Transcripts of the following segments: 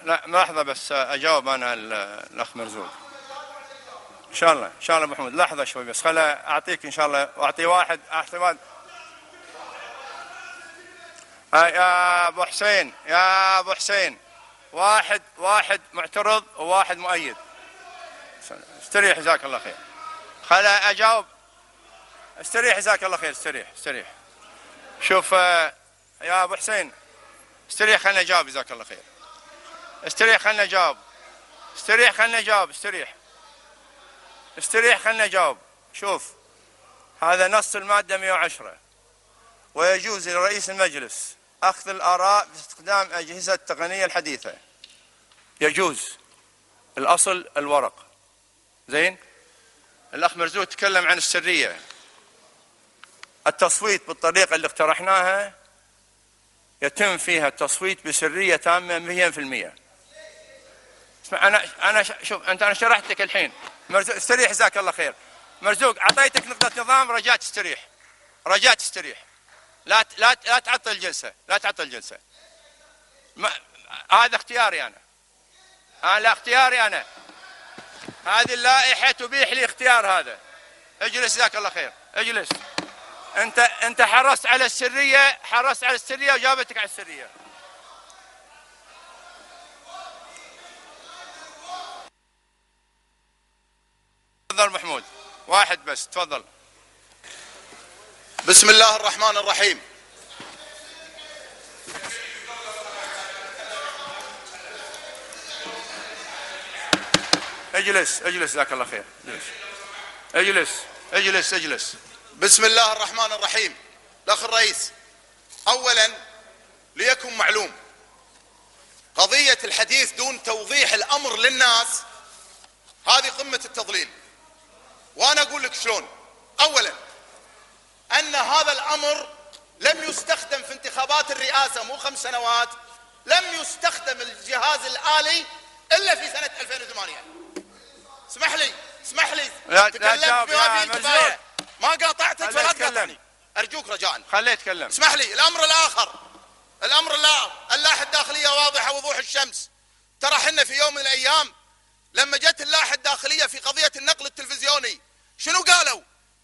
لا لحظة بس أجاوب أنا الأخ مرزوق إن شاء الله أبو محمود. لحظة شوي بس، خل أعطيك إن شاء الله، وأعطي واحد احتمال. يا أبو حسين واحد معترض وواحد مؤيد. استريح جزاك الله خير. خل أجاوب. استريح جزاك الله خير. استريح. شوف يا أبو حسين، استريح خلنا نجاوب جزاك الله خير. استريح خلنا نجاوب. شوف، هذا نص المادة 110: ويجوز لرئيس المجلس أخذ الآراء باستخدام أجهزة التقنية الحديثة. يجوز، الأصل الورق. زين. الأخ مرزوق تكلم عن السرية. التصويت بالطريقة اللي اقترحناها يتم فيها التصويت بسرية تامة 100%. اسمع، أنا شوف، أنا شرحت لك الحين. مرزوق استريح جزاك الله خير. مرزوق أعطيتك نقطة نظام، رجعت تستريح. لا تعطل الجلسة. هذا اختياري أنا. هذه اللائحة تبيح لي اختيار هذا. اجلس جزاك الله خير. اجلس. أنت حرصت على السرية وجابتك على السرية. تفضل محمود، واحد بس، تفضل. بسم الله الرحمن الرحيم. اجلس جزاك الله خير. اجلس. بسم الله الرحمن الرحيم. الأخ الرئيس، أولا ليكن معلوم، قضية الحديث دون توضيح الأمر للناس هذه قمة التضليل. وأنا أقول لك شلون. أولا، أن هذا الأمر لم يستخدم في انتخابات الرئاسة، مو 5 سنوات، لم يستخدم الجهاز الآلي إلا في سنة 2008. اسمح لي تكلمت بهذه الكفاية، ما قاطعتك فلا تقاطعني أرجوك رجاء. خليه يتكلم. اسمح لي. الأمر الآخر، اللائحة الداخلية واضحة وضوح الشمس. ترى حنا في يوم من الأيام لما جت اللائحة الداخلية في قضية النقل التلفزيوني شنو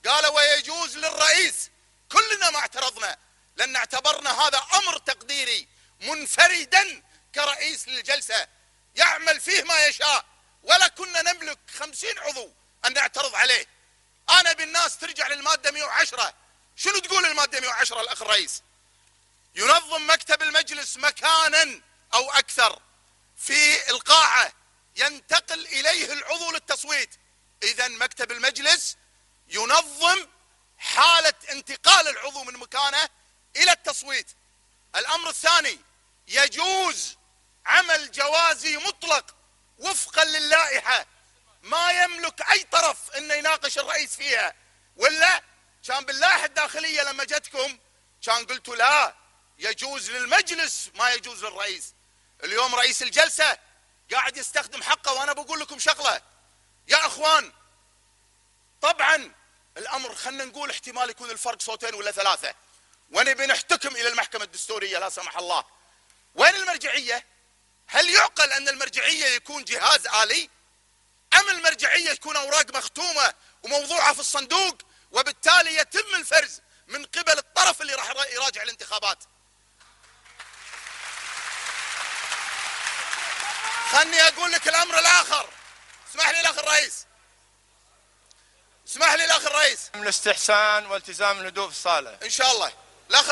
قالوا ويجوز للرئيس. كلنا ما اعترضنا، لأن اعتبرنا هذا أمر تقديري منفردا كرئيس للجلسة يعمل فيه ما يشاء، ولا كنا نملك 50 عضو أن نعترض عليه. أنا بالناس ترجع للمادة 110. شنو تقول المادة 110 الأخ الرئيس؟ ينظم مكتب المجلس مكانا أو أكثر في القاعة ينتقل إليه العضو للتصويت. إذن مكتب المجلس ينظم حالة انتقال العضو من مكانه إلى التصويت. الأمر الثاني، يجوز عمل جوازي مطلق وفقا للائحة، ما يملك أي طرف أنه يناقش الرئيس فيها. ولا كان باللائحة الداخلية لما جتكم كان قلتوا لا، يجوز للمجلس ما يجوز للرئيس. اليوم رئيس الجلسة قاعد يستخدم حقه. وأنا بقول لكم شغلة يا أخوان، طبعا الأمر خلنا نقول احتمال يكون الفرق صوتين ولا 3، ونبي نحتكم إلى المحكمة الدستورية لا سمح الله. وين المرجعية؟ هل يعقل أن المرجعية يكون جهاز آلي؟ أم المرجعية تكون أوراق مختومة وموضوعة في الصندوق، وبالتالي يتم الفرز من قبل الطرف اللي راح يراجع الانتخابات؟ خلني أقول لك الأمر الآخر. اسمح لي الأخ الرئيس. الاستحسان والتزام الهدوء في الصالة إن شاء الله. الأخ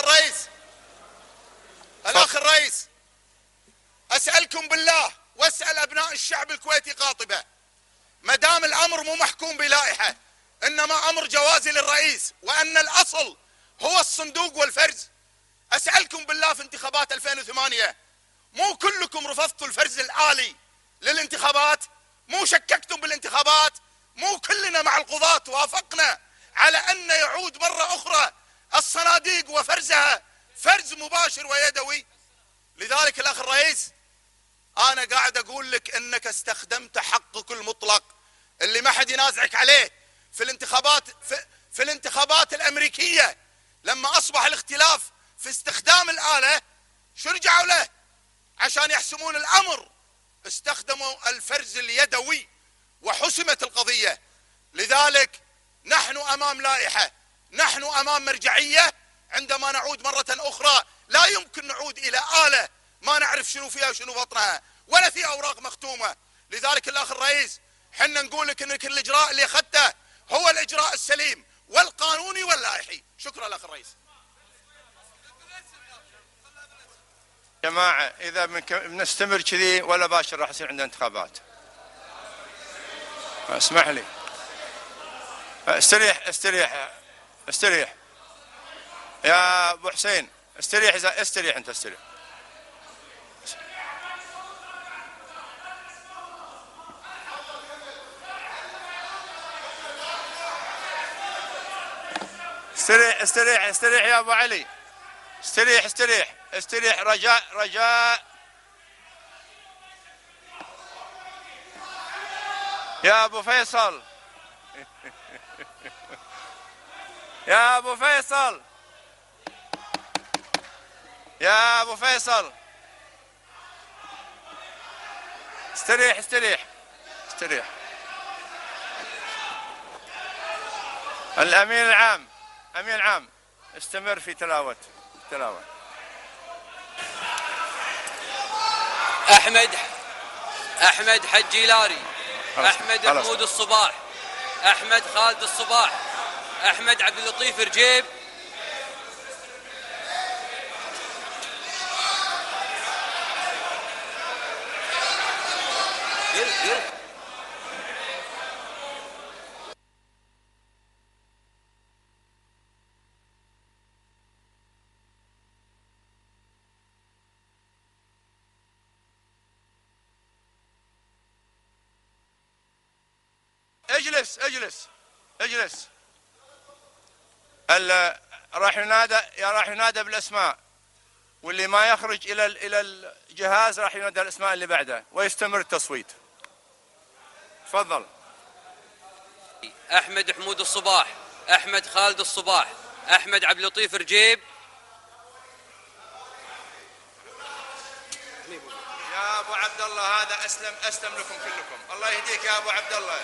الرئيس، أسألكم بالله وأسأل أبناء الشعب الكويتي قاطبة، ما دام الأمر مو محكوم بلائحة، إنما أمر جوازي للرئيس، وأن الأصل هو الصندوق والفرز، أسألكم بالله في انتخابات 2008 مو كلكم رفضتوا الفرز الآلي للانتخابات؟ مو شككتم بالانتخابات؟ مو كلنا مع القضاة وافقنا على أن يعود مرة أخرى الصناديق وفرزها فرز مباشر ويدوي؟ لذلك الأخ الرئيس، أنا قاعد أقول لك أنك استخدمت حقك المطلق اللي ما حد ينازعك عليه في الانتخابات الأمريكية. لما أصبح الاختلاف في استخدام الآلة شو رجعوا له؟ عشان يحسمون الأمر استخدموا الفرز اليدوي وحسمت القضية. لذلك نحن أمام لائحة، نحن أمام مرجعية. عندما نعود مرة أخرى لا يمكن نعود إلى آلة ما نعرف شنو فيها وشنو بطنها ولا في أوراق مختومة. لذلك الأخ الرئيس حنا نقول لك إنك الإجراء اللي أخذته هو الإجراء السليم والقانوني واللائحي. شكرا الأخ الرئيس. جماعة إذا بنستمر كذي ولا باشر راح يصير عندنا انتخابات. اسمح لي. استريح يا أبو حسين، استريح أنت استريح. استريح يا أبو علي، استريح. رجاء يا أبو فيصل يا أبو فيصل استريح. الأمين العام استمر في تلاوة. أحمد حجي لاري، أحمد حمود الصباح، أحمد خالد الصباح، أحمد عبد اللطيف رجيب، اجلس. راح ينادى بالاسماء، واللي ما يخرج الى الجهاز راح ينادى الاسماء اللي بعده ويستمر التصويت. تفضل. أحمد حمود الصباح، أحمد خالد الصباح، أحمد عبد اللطيف رجيب. يا ابو عبد الله هذا اسلم لكم كلكم. الله يهديك يا ابو عبد الله.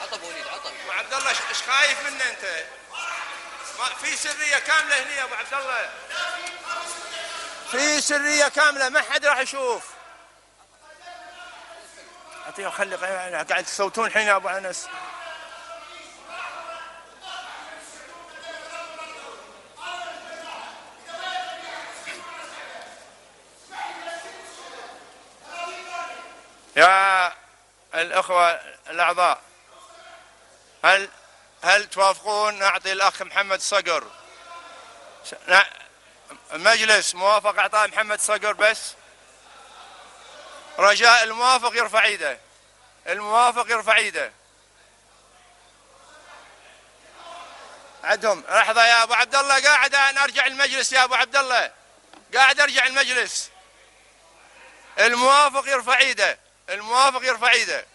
عطى وليد عطى. ابو عبد الله ايش خايف منه انت؟ ما في سريه كامله هنا يا ابو عبد الله، في سريه كامله ما حد راح يشوف. اعطيه خلي قاعد تصوتون الحين يا ابو انس. يا الأخوة الأعضاء، هل توافقون نعطي الأخ محمد صقر؟ المجلس موافق إعطاء محمد صقر بس؟ رجاء الموافق يرفع ايده. عدهم لحظة يا أبو عبد الله، قاعد أنا أرجع المجلس يا أبو عبد الله، قاعد أرجع المجلس. الموافق يرفع ايده.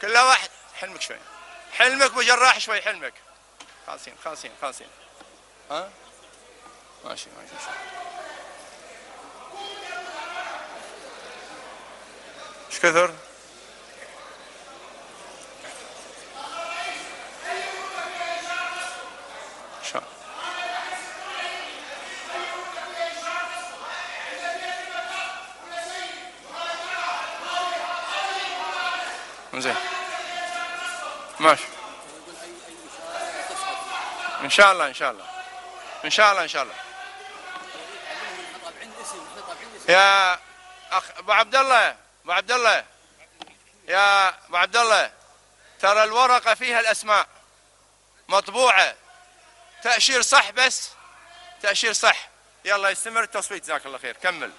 كل واحد حلمك شوي، حلمك بجراح شوي، حلمك. خالصين. ها ماشي. ايش كثر؟ زين ماشي. ان شاء الله يا اخ ابو عبد الله يا ابو عبد الله، ترى الورقه فيها الاسماء مطبوعه، تاشير صح، بس تاشير صح. يلا يستمر التصويت، جزاك الله خير. كمل.